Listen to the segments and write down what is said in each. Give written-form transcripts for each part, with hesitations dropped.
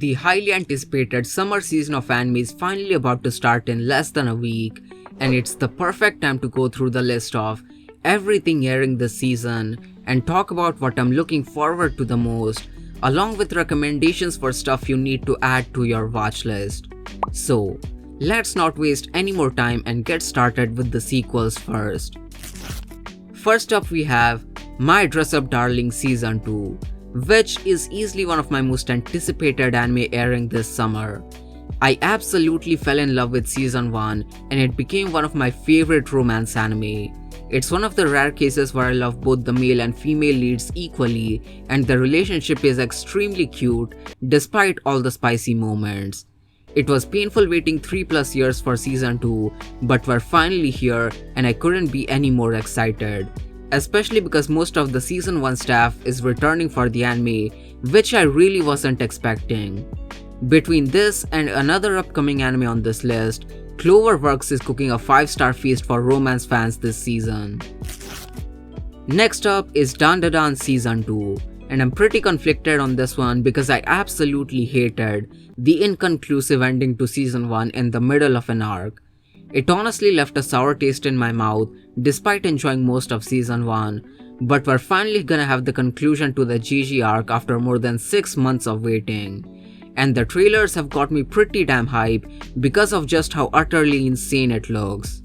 The highly anticipated summer season of anime is finally about to start in less than a week, and it's the perfect time to go through the list of everything airing this season and talk about what I'm looking forward to the most, along with recommendations for stuff you need to add to your watch list. So, let's not waste any more time and get started with the sequels first. First up we have My Dress Up Darling Season 2, which is easily one of my most anticipated anime airing this summer. I absolutely fell in love with Season 1 and it became one of my favorite romance anime. It's one of the rare cases where I love both the male and female leads equally, and the relationship is extremely cute despite all the spicy moments. It was painful waiting 3+ years for Season 2, but we're finally here and I couldn't be any more excited. Especially because most of the Season 1 staff is returning for the anime, which I really wasn't expecting. Between this and another upcoming anime on this list, Cloverworks is cooking a 5-star feast for romance fans this season. Next up is Dandadan Season 2, and I'm pretty conflicted on this one because I absolutely hated the inconclusive ending to Season 1 in the middle of an arc. It honestly left a sour taste in my mouth despite enjoying most of Season 1, but we're finally gonna have the conclusion to the GG arc after more than 6 months of waiting. And the trailers have got me pretty damn hype because of just how utterly insane it looks.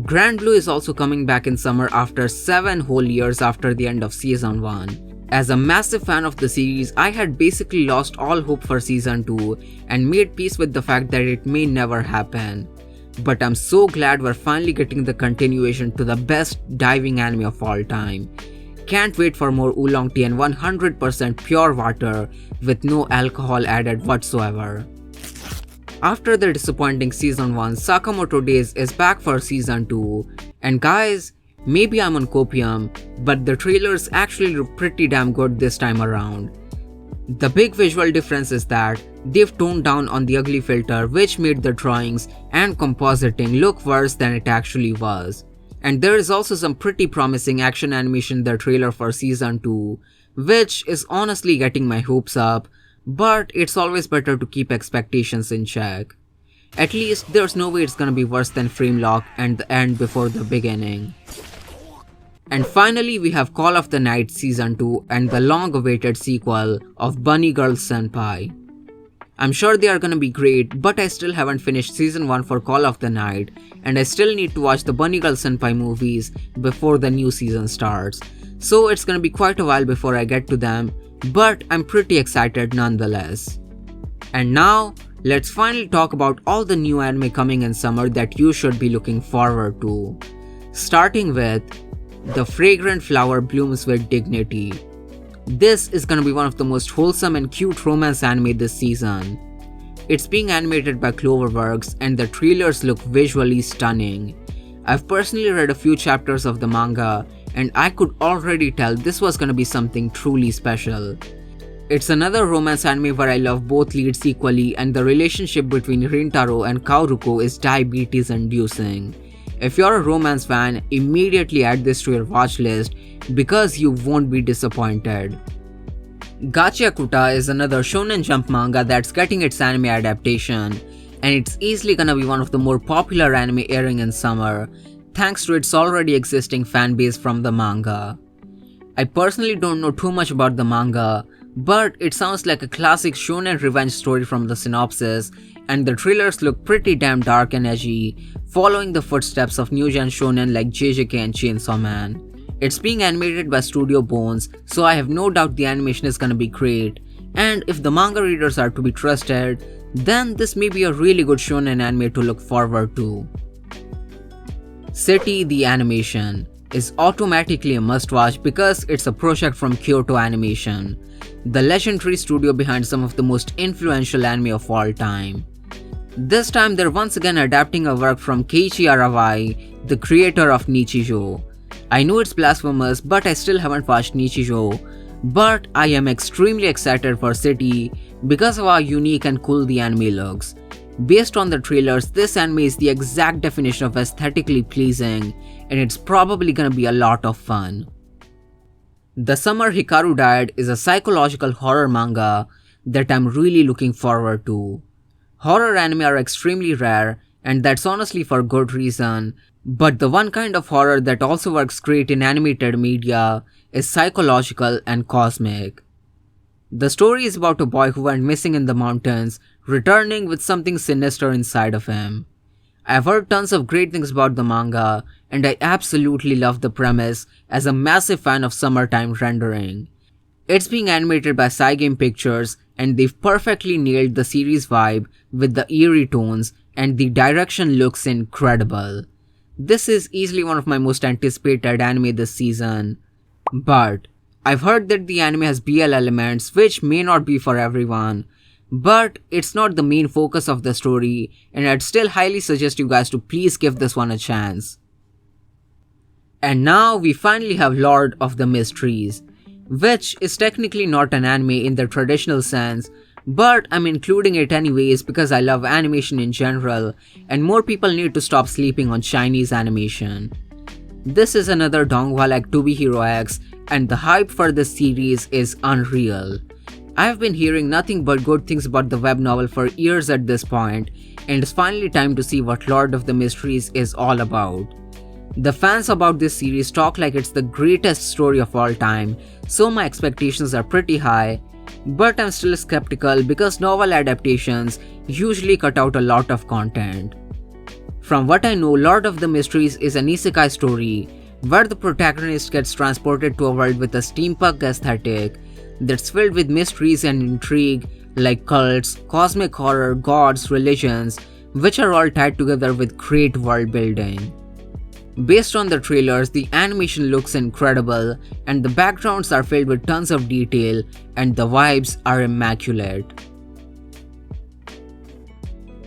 Grand Blue is also coming back in summer after 7 whole years after the end of Season 1. As a massive fan of the series, I had basically lost all hope for Season 2 and made peace with the fact that it may never happen. But I'm so glad we're finally getting the continuation to the best diving anime of all time. Can't wait for more oolong tea and 100% pure water with no alcohol added whatsoever. After the disappointing Season 1, Sakamoto Days is back for Season 2, and guys, maybe I'm on copium, but the trailers actually look pretty damn good this time around. The big visual difference is that they've toned down on the ugly filter, which made the drawings and compositing look worse than it actually was. And there is also some pretty promising action animation in the trailer for Season 2, which is honestly getting my hopes up, but it's always better to keep expectations in check. At least there's no way it's gonna be worse than Frame Lock and the end before the beginning. And finally we have Call of the Night Season 2 and the long-awaited sequel of Bunny Girl Senpai. I'm sure they are gonna be great, but I still haven't finished Season 1 for Call of the Night, and I still need to watch the Bunny Girl Senpai movies before the new season starts. So it's gonna be quite a while before I get to them, but I'm pretty excited nonetheless. And now, let's finally talk about all the new anime coming in summer that you should be looking forward to. Starting with The Fragrant Flower Blooms with Dignity. This is gonna be one of the most wholesome and cute romance anime this season. It's being animated by Cloverworks and the trailers look visually stunning. I've personally read a few chapters of the manga and I could already tell this was gonna be something truly special. It's another romance anime where I love both leads equally and the relationship between Rintaro and Kaoru is diabetes inducing. If you're a romance fan, immediately add this to your watch list because you won't be disappointed. Gachiakuta is another Shonen Jump manga that's getting its anime adaptation, and it's easily gonna be one of the more popular anime airing in summer, thanks to its already existing fanbase from the manga. I personally don't know too much about the manga, but it sounds like a classic shonen revenge story from the synopsis, and the trailers look pretty damn dark and edgy, following the footsteps of new gen shonen like JJK and Chainsaw Man. It's being animated by Studio Bones, so I have no doubt the animation is gonna be great, and if the manga readers are to be trusted, then this may be a really good shonen anime to look forward to. City the Animation is automatically a must-watch because it's a project from Kyoto Animation, the legendary studio behind some of the most influential anime of all time. This time they're once again adapting a work from Keiichi Arawai, the creator of Nichijou. I know it's blasphemous, but I still haven't watched Nichijou, but I am extremely excited for City because of how unique and cool the anime looks. Based on the trailers, this anime is the exact definition of aesthetically pleasing, and it's probably gonna be a lot of fun. The Summer Hikaru Diet is a psychological horror manga that I'm really looking forward to. Horror anime are extremely rare, and that's honestly for good reason, but the one kind of horror that also works great in animated media is psychological and cosmic. The story is about a boy who went missing in the mountains, returning with something sinister inside of him. I've heard tons of great things about the manga, and I absolutely love the premise as a massive fan of summertime rendering. It's being animated by Cygame Pictures, and they've perfectly nailed the series vibe with the eerie tones, and the direction looks incredible. This is easily one of my most anticipated anime this season. But I've heard that the anime has BL elements, which may not be for everyone. But it's not the main focus of the story, and I'd still highly suggest you guys to please give this one a chance. And now we finally have Lord of the Mysteries, which is technically not an anime in the traditional sense, but I'm including it anyways because I love animation in general, and more people need to stop sleeping on Chinese animation. This is another donghua like To Be Hero X, and the hype for this series is unreal. I've been hearing nothing but good things about the web novel for years at this point, and it's finally time to see what Lord of the Mysteries is all about. The fans about this series talk like it's the greatest story of all time, so my expectations are pretty high, but I'm still skeptical because novel adaptations usually cut out a lot of content. From what I know, Lord of the Mysteries is an isekai story where the protagonist gets transported to a world with a steampunk aesthetic that's filled with mysteries and intrigue like cults, cosmic horror, gods, religions, which are all tied together with great world building. Based on the trailers, the animation looks incredible, and the backgrounds are filled with tons of detail, and the vibes are immaculate.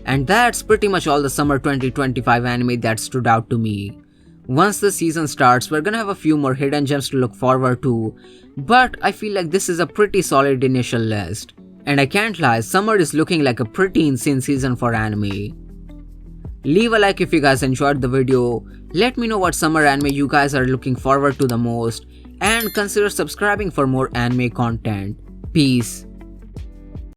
And that's pretty much all the summer 2025 anime that stood out to me. Once the season starts, we're gonna have a few more hidden gems to look forward to, but I feel like this is a pretty solid initial list. And I can't lie, summer is looking like a pretty insane season for anime. Leave a like if you guys enjoyed the video, let me know what summer anime you guys are looking forward to the most, and consider subscribing for more anime content. Peace.